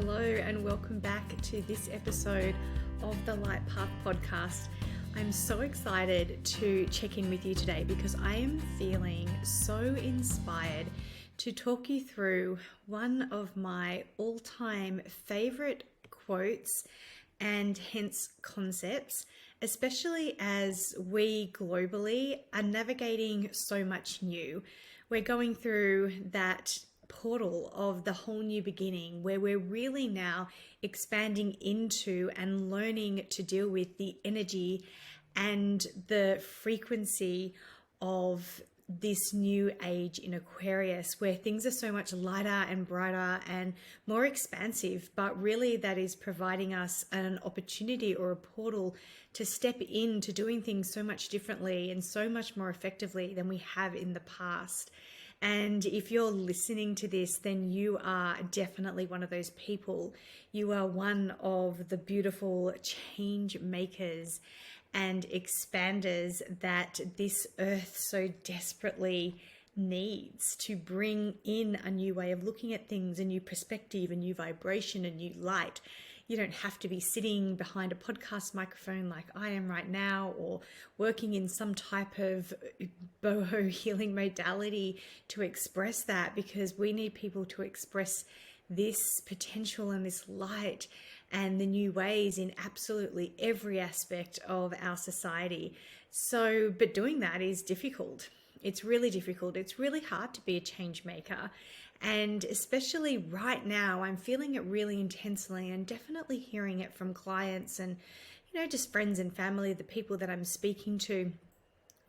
Hello and welcome back to this episode of the Light Path podcast. I'm so excited to check in with you today because I am feeling so inspired to talk you through one of my all-time favorite quotes and hence concepts, especially as we globally are navigating so much new. We're going through that portal of the whole new beginning where we're really now expanding into and learning to deal with the energy and the frequency of this new age in Aquarius, where things are so much lighter and brighter and more expansive, but really that is providing us an opportunity or a portal to step into doing things so much differently and so much more effectively than we have in the past. And if you're listening to this, then you are definitely one of those people. You are one of the beautiful change makers and expanders that this earth so desperately needs to bring in a new way of looking at things, a new perspective, a new vibration, a new light. You don't have to be sitting behind a podcast microphone like I am right now, or working in some type of boho healing modality to express that, because we need people to express this potential and this light and the new ways in absolutely every aspect of our society. So, but doing that is difficult. It's really difficult. It's really hard to be a change maker. And especially right now, I'm feeling it really intensely and definitely hearing it from clients and, just friends and family, the people that I'm speaking to,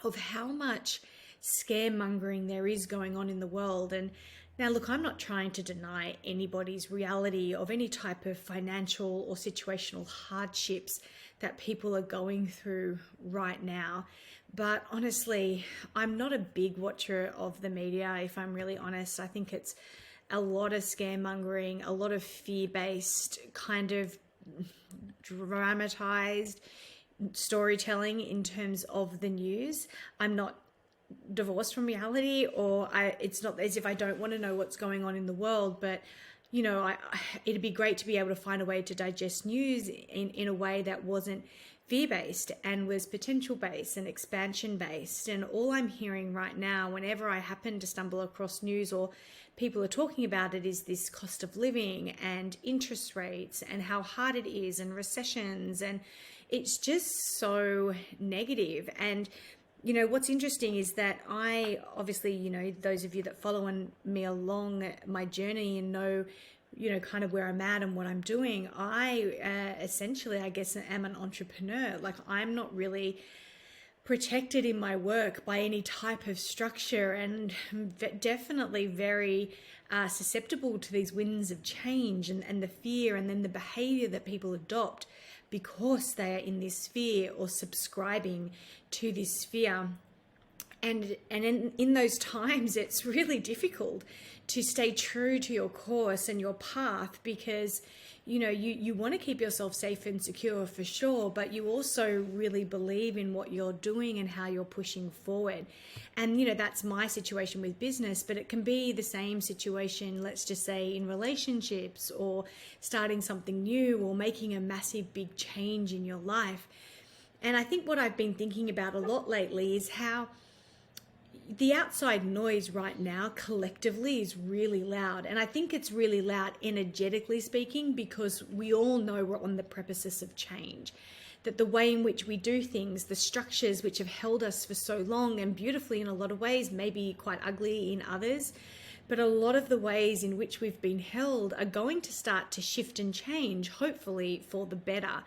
of how much scaremongering there is going on in the world. And now, look, I'm not trying to deny anybody's reality of any type of financial or situational hardships that people are going through right now. But honestly, I'm not a big watcher of the media, if I'm really honest. I think it's a lot of scaremongering, a lot of fear-based, kind of dramatized storytelling in terms of the news. I'm not divorced from reality, or it's not as if I don't want to know what's going on in the world, but it'd be great to be able to find a way to digest news in a way that wasn't fear-based and was potential-based and expansion-based. And all I'm hearing right now, whenever I happen to stumble across news or people are talking about it, is this cost of living and interest rates and how hard it is and recessions. And it's just so negative. And what's interesting is that I obviously, those of you that follow me along my journey and know, kind of where I'm at and what I'm doing, I essentially, I guess, am an entrepreneur. Like, I'm not really protected in my work by any type of structure, and definitely very susceptible to these winds of change and the fear and then the behavior that people adopt because they are in this fear or subscribing to this fear. And in those times, it's really difficult to stay true to your course and your path, because you want to keep yourself safe and secure for sure, but you also really believe in what you're doing and how you're pushing forward. And that's my situation with business, but it can be the same situation, let's just say, in relationships or starting something new or making a massive big change in your life. And I think what I've been thinking about a lot lately is how the outside noise right now collectively is really loud. And I think it's really loud energetically speaking, because we all know we're on the precipice of change. That the way in which we do things, the structures which have held us for so long and beautifully in a lot of ways, maybe quite ugly in others, but a lot of the ways in which we've been held are going to start to shift and change, hopefully for the better.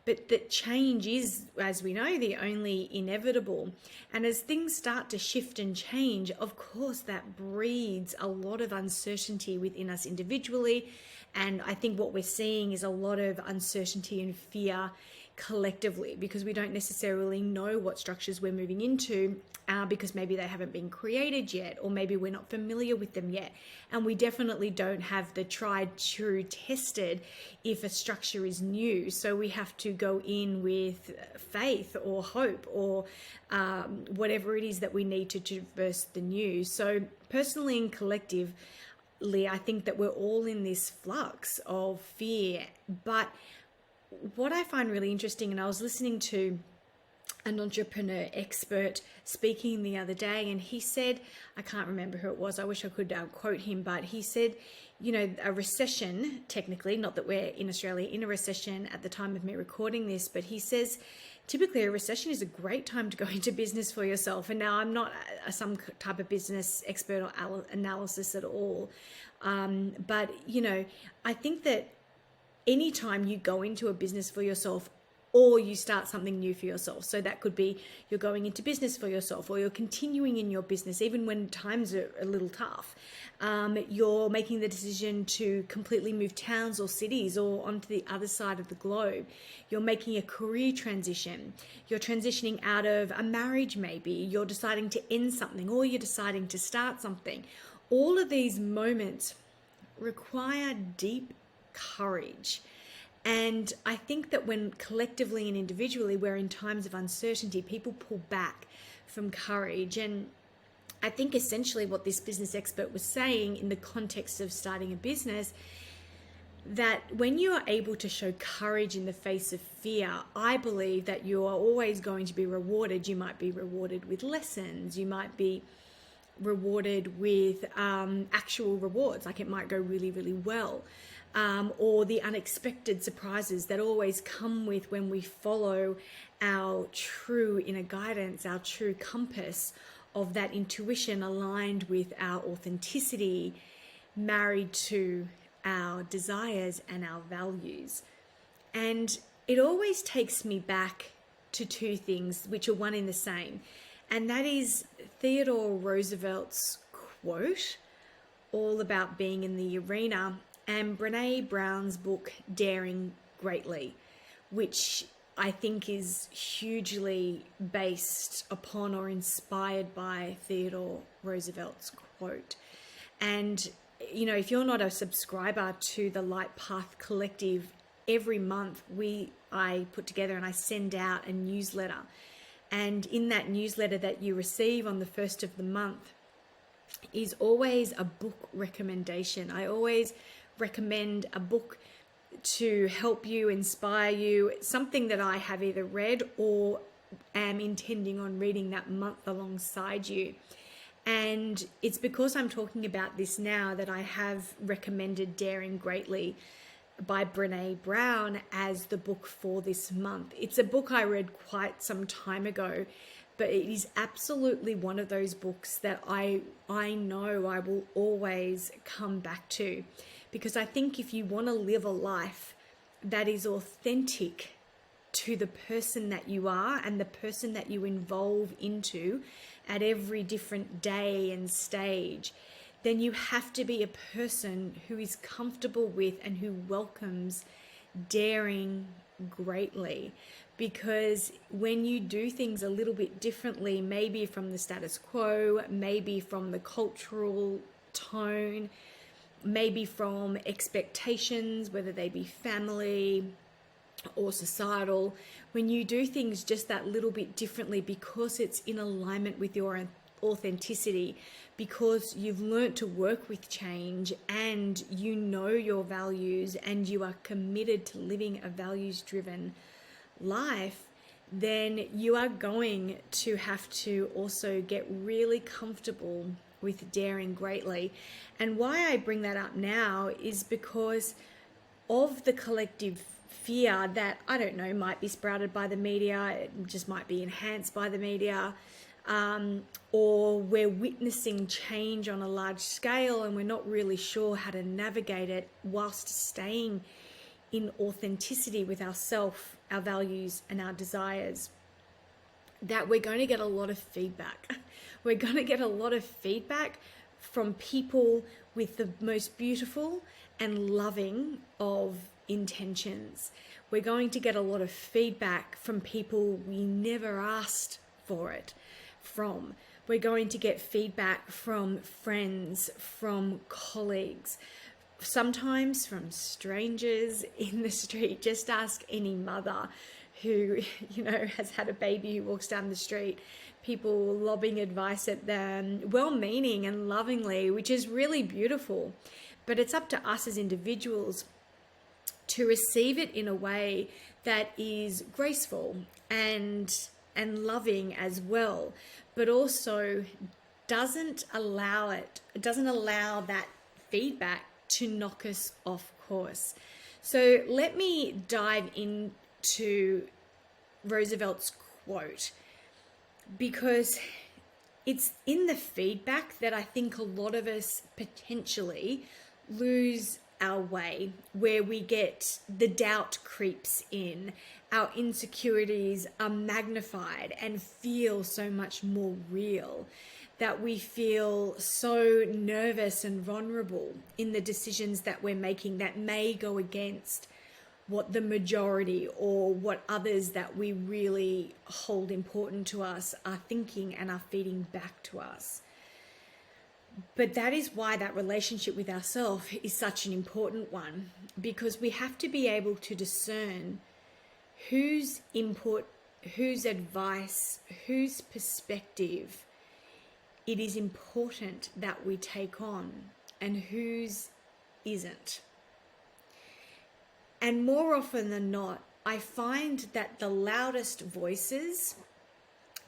But that change is, as we know, the only inevitable. And as things start to shift and change, of course, that breeds a lot of uncertainty within us individually. And I think what we're seeing is a lot of uncertainty and fear collectively, because we don't necessarily know what structures we're moving into, because maybe they haven't been created yet, or maybe we're not familiar with them yet. And we definitely don't have the tried, true, tested if a structure is new. So we have to go in with faith or hope or whatever it is that we need to traverse the new. So personally and collective, I think that we're all in this flux of fear. But what I find really interesting, and I was listening to an entrepreneur expert speaking the other day, and he said, I can't remember who it was, I wish I could quote him, but he said, a recession, technically, not that we're in Australia in a recession at the time of me recording this, but he says typically a recession is a great time to go into business for yourself. And now I'm not some type of business expert or analysis at all, but I think that anytime you go into a business for yourself, or you start something new for yourself. So that could be you're going into business for yourself, or you're continuing in your business even when times are a little tough. You're making the decision to completely move towns or cities or onto the other side of the globe. You're making a career transition. You're transitioning out of a marriage maybe. You're deciding to end something, or you're deciding to start something. All of these moments require deep courage. And I think that when collectively and individually we're in times of uncertainty, people pull back from courage. And I think essentially what this business expert was saying in the context of starting a business, that when you are able to show courage in the face of fear, I believe that you are always going to be rewarded. You might be rewarded with lessons. You might be rewarded with actual rewards, like it might go really, really well. Or the unexpected surprises that always come with when we follow our true inner guidance, our true compass of that intuition aligned with our authenticity, married to our desires and our values. And it always takes me back to two things, which are one in the same. And that is Theodore Roosevelt's quote, all about being in the arena, and Brene Brown's book, Daring Greatly, which I think is hugely based upon or inspired by Theodore Roosevelt's quote. And, if you're not a subscriber to the Light Path Collective, every month I put together and I send out a newsletter. And in that newsletter that you receive on the first of the month is always a book recommendation. I always recommend a book to help you, inspire you, something that I have either read or am intending on reading that month alongside you. And it's because I'm talking about this now that I have recommended Daring Greatly by Brene Brown as the book for this month. It's a book I read quite some time ago, but it is absolutely one of those books that I know I will always come back to, because I think if you want to live a life that is authentic to the person that you are and the person that you evolve into at every different day and stage, then you have to be a person who is comfortable with and who welcomes daring greatly. Because when you do things a little bit differently, maybe from the status quo, maybe from the cultural tone, maybe from expectations, whether they be family or societal, when you do things just that little bit differently because it's in alignment with your authenticity, because you've learnt to work with change and you know your values and you are committed to living a values-driven life, then you are going to have to also get really comfortable with daring greatly. And why I bring that up now is because of the collective fear that, I don't know, might be sprouted by the media, it just might be enhanced by the media, or we're witnessing change on a large scale and we're not really sure how to navigate it whilst staying in authenticity with ourself, our values and our desires, that we're going to get a lot of feedback. We're going to get a lot of feedback from people with the most beautiful and loving of intentions. We're going to get a lot of feedback from people we never asked for it from. We're going to get feedback from friends, from colleagues, sometimes from strangers in the street. Just ask any mother who, has had a baby who walks down the street. people lobbing advice at them, well-meaning and lovingly, which is really beautiful. But it's up to us as individuals to receive it in a way that is graceful and loving as well, but also doesn't allow that feedback to knock us off course. So let me dive into Roosevelt's quote, because it's in the feedback that I think a lot of us potentially lose our way, where we get the doubt creeps in, our insecurities are magnified and feel so much more real, that we feel so nervous and vulnerable in the decisions that we're making that may go against what the majority or what others that we really hold important to us are thinking and are feeding back to us. But that is why that relationship with ourselves is such an important one, because we have to be able to discern whose input, whose advice, whose perspective it is important that we take on and whose isn't. And more often than not, I find that the loudest voices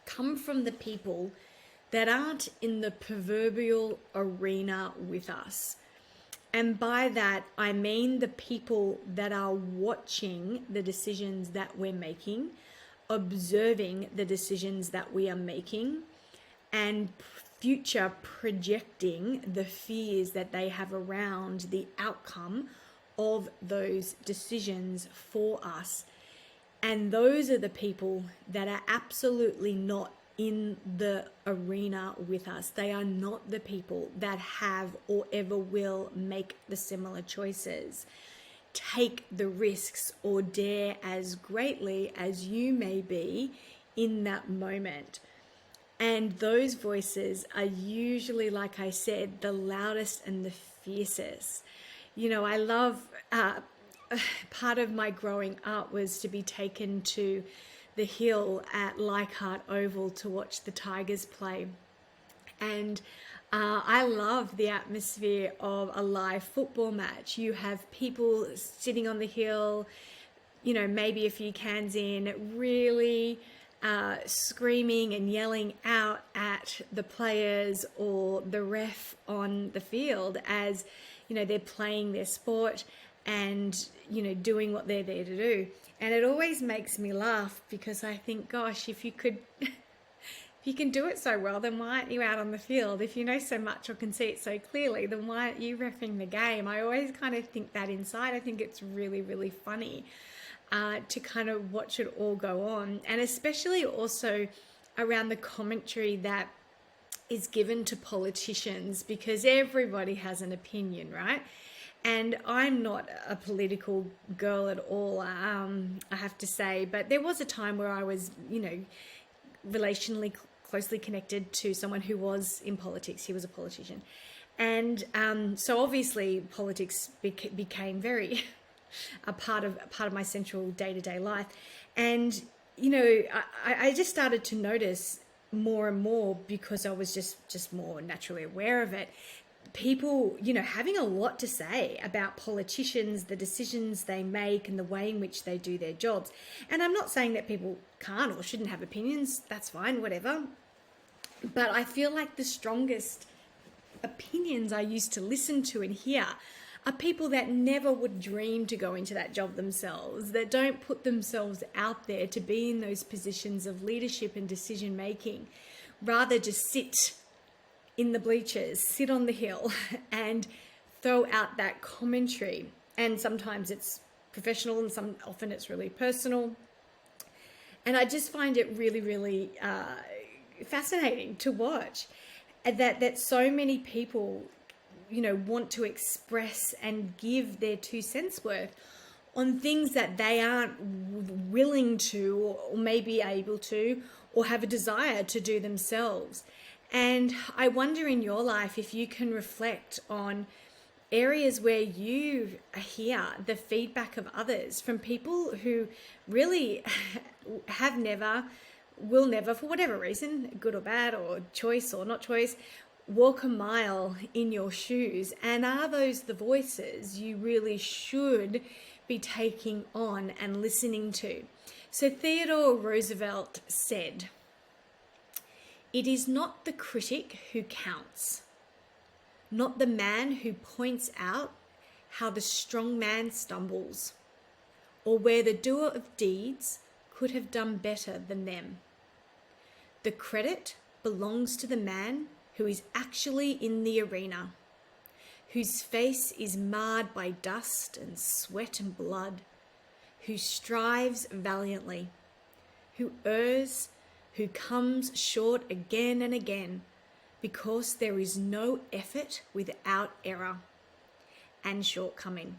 come from the people that aren't in the proverbial arena with us. And by that, I mean the people that are watching the decisions that we're making, observing the decisions that we are making, and future projecting the fears that they have around the outcome of those decisions for us. And those are the people that are absolutely not in the arena with us. They are not the people that have or ever will make the similar choices, take the risks, or dare as greatly as you may be in that moment. And those voices are usually, like I said, the loudest and the fiercest. You know, I love, part of my growing up was to be taken to the hill at Leichhardt Oval to watch the Tigers play. And I love the atmosphere of a live football match. You have people sitting on the hill, you know, maybe a few cans in, really screaming and yelling out at the players or the ref on the field as, you know, they're playing their sport and, you know, doing what they're there to do. And it always makes me laugh, because I think, gosh, if you can do it so well, then why aren't you out on the field? If you know so much or can see it so clearly, then why aren't you reffing the game? I always kind of think that inside. I think it's really, really funny to kind of watch it all go on. And especially also around the commentary that is given to politicians, because everybody has an opinion, right? And I'm not a political girl at all, I have to say. But there was a time where I was, you know, relationally closely connected to someone who was in politics. He was a politician. And so obviously politics became very a part of my central day-to-day life. And, you know, I just started to notice more and more, because I was just more naturally aware of it, people, you know, having a lot to say about politicians, the decisions they make and the way in which they do their jobs. And I'm not saying that people can't or shouldn't have opinions. That's fine, whatever. But I feel like the strongest opinions I used to listen to and hear are people that never would dream to go into that job themselves, that don't put themselves out there to be in those positions of leadership and decision making, rather just sit in the bleachers, sit on the hill and throw out that commentary. And sometimes it's professional and often it's really personal. And I just find it really, really fascinating to watch that so many people, you know, want to express and give their 2 cents worth on things that they aren't willing to or maybe able to or have a desire to do themselves. And I wonder in your life if you can reflect on areas where you hear the feedback of others from people who really have never will never, for whatever reason, good or bad, or choice or not choice, walk a mile in your shoes? And are those the voices you really should be taking on and listening to? So Theodore Roosevelt said, "It is not the critic who counts, not the man who points out how the strong man stumbles, or where the doer of deeds could have done better than them. The credit belongs to the man who is actually in the arena, whose face is marred by dust and sweat and blood, who strives valiantly, who errs, who comes short again and again, because there is no effort without error and shortcoming.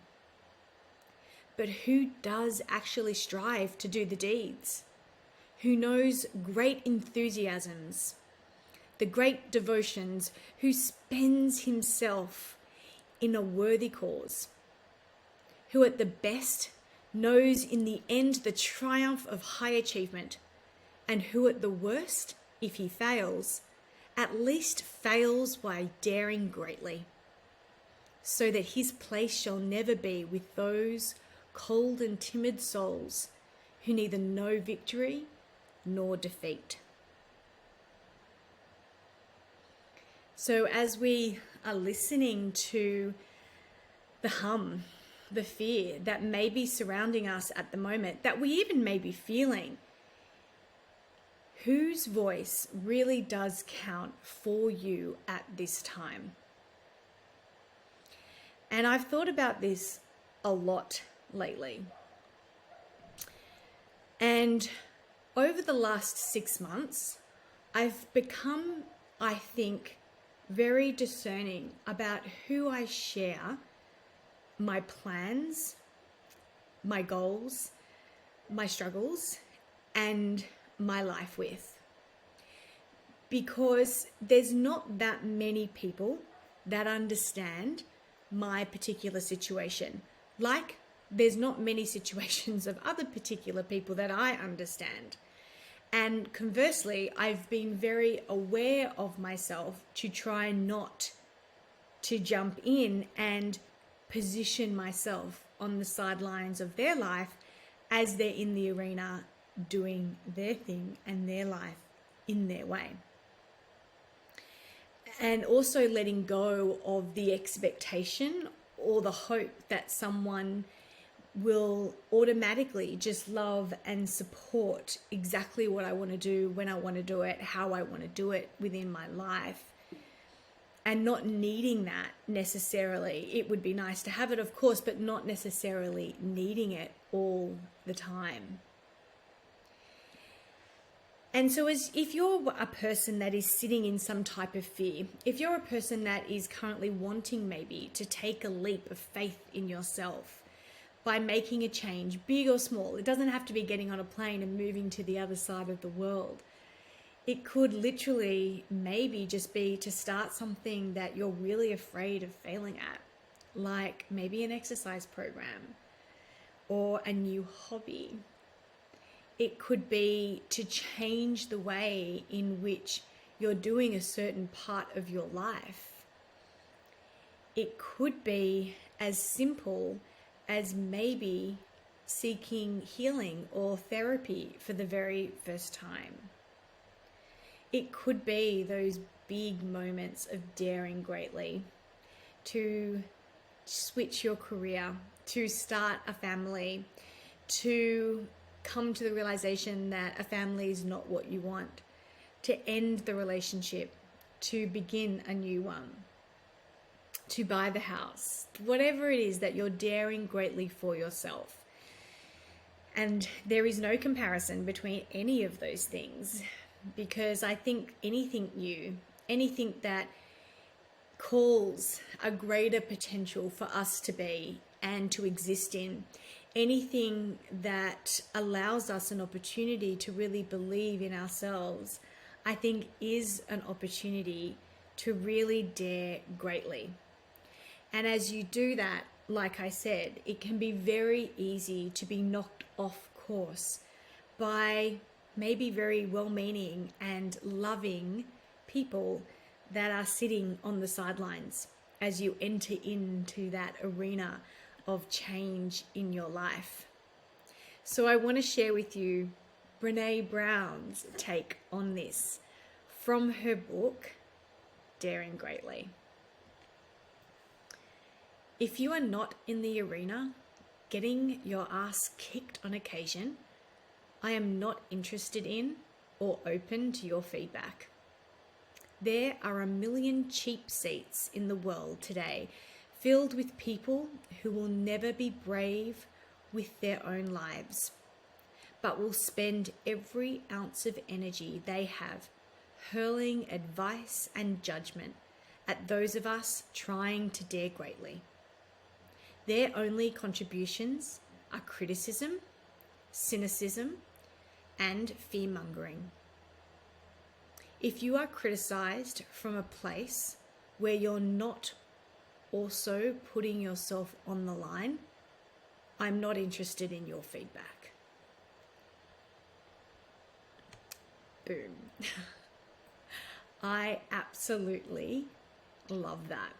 But who does actually strive to do the deeds? Who knows great enthusiasms, the great devotions, who spends himself in a worthy cause, who at the best knows in the end the triumph of high achievement, and who at the worst, if he fails, at least fails by daring greatly, so that his place shall never be with those cold and timid souls who neither know victory nor defeat." So as we are listening to the hum, the fear that may be surrounding us at the moment, that we even may be feeling, whose voice really does count for you at this time? And I've thought about this a lot lately. And over the last 6 months, I've become, I think, very discerning about who I share my plans, my goals, my struggles, and my life with. Because there's not that many people that understand my particular situation. Like, there's not many situations of other particular people that I understand. And conversely, I've been very aware of myself to try not to jump in and position myself on the sidelines of their life as they're in the arena doing their thing and their life in their way. And also letting go of the expectation or the hope that someone will automatically just love and support exactly what I want to do, when I want to do it, how I want to do it within my life, and not needing that necessarily. It would be nice to have it, of course, but not necessarily needing it all the time. And so if you're a person that is sitting in some type of fear, if you're a person that is currently wanting maybe to take a leap of faith in yourself by making a change, big or small, it doesn't have to be getting on a plane and moving to the other side of the world. It could literally maybe just be to start something that you're really afraid of failing at, like maybe an exercise program or a new hobby. It could be to change the way in which you're doing a certain part of your life. It could be as simple as maybe seeking healing or therapy for the very first time. It could be those big moments of daring greatly, to switch your career, to start a family, to come to the realization that a family is not what you want, to end the relationship, to begin a new one, to buy the house, whatever it is that you're daring greatly for yourself. And there is no comparison between any of those things, because I think anything new, anything that calls a greater potential for us to be and to exist in, anything that allows us an opportunity to really believe in ourselves, I think is an opportunity to really dare greatly. And as you do that, like I said, it can be very easy to be knocked off course by maybe very well-meaning and loving people that are sitting on the sidelines as you enter into that arena of change in your life. So I want to share with you Brene Brown's take on this from her book, Daring Greatly. If you are not in the arena, getting your ass kicked on occasion, I am not interested in or open to your feedback. There are a million cheap seats in the world today, filled with people who will never be brave with their own lives, but will spend every ounce of energy they have hurling advice and judgment at those of us trying to dare greatly. Their only contributions are criticism, cynicism, and fear-mongering. If you are criticized from a place where you're not also putting yourself on the line, I'm not interested in your feedback. Boom. I absolutely love that.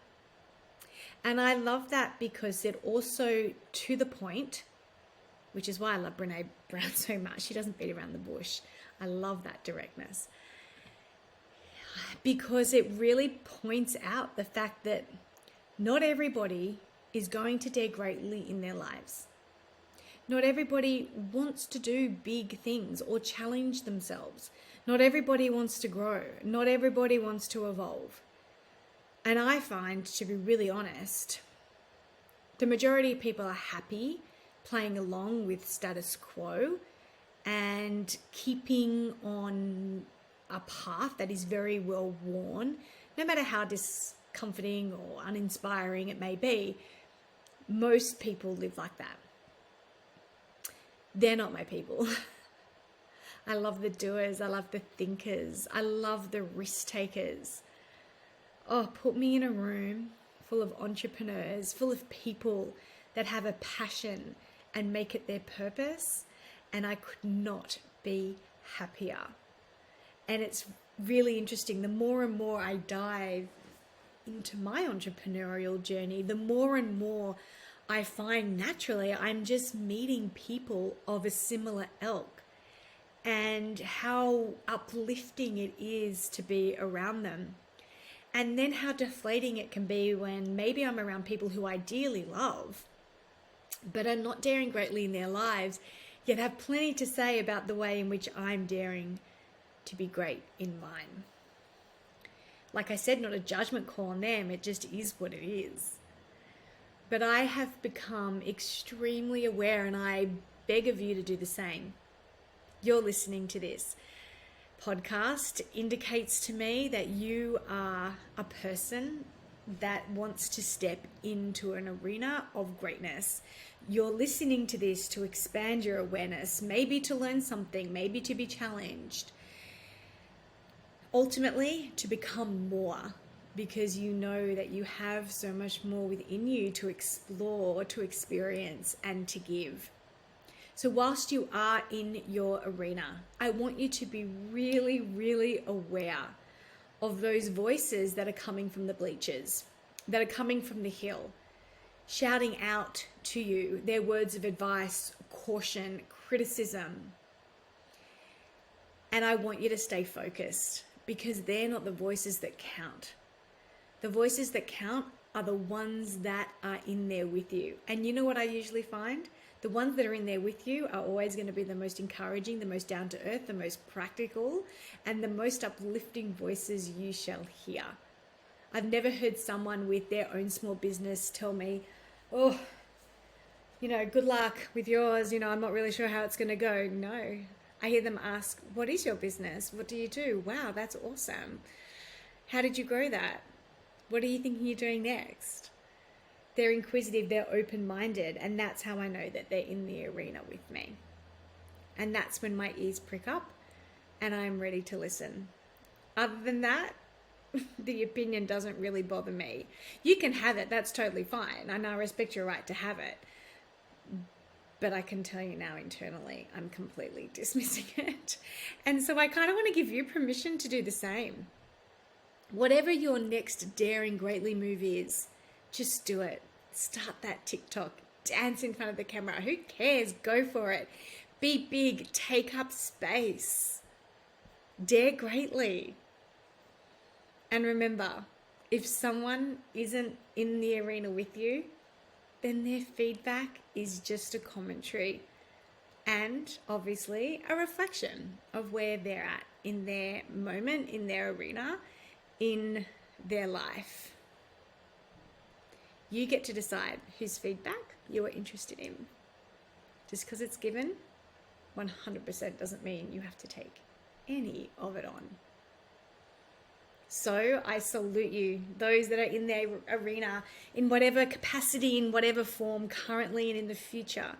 And I love that because it also, to the point, which is why I love Brene Brown so much. She doesn't beat around the bush. I love that directness. Because it really points out the fact that not everybody is going to dare greatly in their lives. Not everybody wants to do big things or challenge themselves. Not everybody wants to grow. Not everybody wants to evolve. And I find, to be really honest, the majority of people are happy playing along with status quo and keeping on a path that is very well worn, no matter how discomforting or uninspiring it may be. Most people live like that. They're not my people. I love the doers. I love the thinkers. I love the risk takers. Oh, put me in a room full of entrepreneurs, full of people that have a passion and make it their purpose, and I could not be happier. And it's really interesting. The more and more I dive into my entrepreneurial journey, the more and more I find naturally I'm just meeting people of a similar ilk, and how uplifting it is to be around them. And then how deflating it can be when maybe I'm around people who I dearly love, but are not daring greatly in their lives, yet have plenty to say about the way in which I'm daring to be great in mine. Like I said, not a judgment call on them, it just is what it is. But I have become extremely aware, and I beg of you to do the same. You're listening to this podcast indicates to me that you are a person that wants to step into an arena of greatness. You're listening to this to expand your awareness, maybe to learn something, maybe to be challenged. Ultimately, to become more, because you know that you have so much more within you to explore, to experience, and to give. So whilst you are in your arena, I want you to be really, really aware of those voices that are coming from the bleachers, that are coming from the hill, shouting out to you their words of advice, caution, criticism. And I want you to stay focused, because they're not the voices that count. The voices that count are the ones that are in there with you. And you know what I usually find? The ones that are in there with you are always going to be the most encouraging, the most down to earth, the most practical, and the most uplifting voices you shall hear. I've never heard someone with their own small business tell me, oh, good luck with yours. I'm not really sure how it's going to go. No, I hear them ask, what is your business? What do you do? Wow, that's awesome. How did you grow that? What are you thinking you're doing next? They're inquisitive, they're open-minded, and that's how I know that they're in the arena with me. And that's when my ears prick up and I'm ready to listen. Other than that, the opinion doesn't really bother me. You can have it, that's totally fine, and I respect your right to have it. But I can tell you now internally, I'm completely dismissing it. And so I kind of want to give you permission to do the same. Whatever your next daring greatly move is, just do it. Start that TikTok, dance in front of the camera. Who cares? Go for it. Be big, take up space. Dare greatly. And remember, if someone isn't in the arena with you, then their feedback is just a commentary and obviously a reflection of where they're at in their moment, in their arena, in their life. You get to decide whose feedback you are interested in. Just because it's given, 100% doesn't mean you have to take any of it on. So I salute you, those that are in their arena, in whatever capacity, in whatever form, currently and in the future.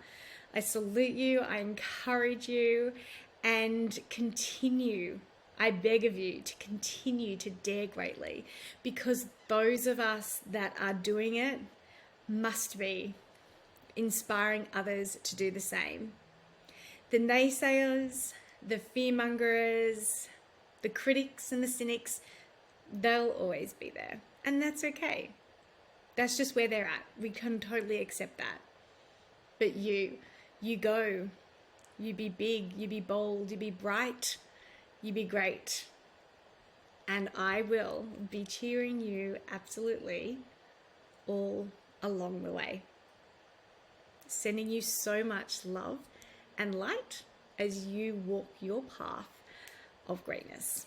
I salute you, I encourage you, and continue. I beg of you to continue to dare greatly, because those of us that are doing it must be inspiring others to do the same. The naysayers, the fearmongers, the critics and the cynics, they'll always be there. And that's okay. That's just where they're at. We can totally accept that. But you go. You be big, you be bold, you be bright, you be great. And I will be cheering you absolutely all along the way. Sending you so much love and light as you walk your path of greatness.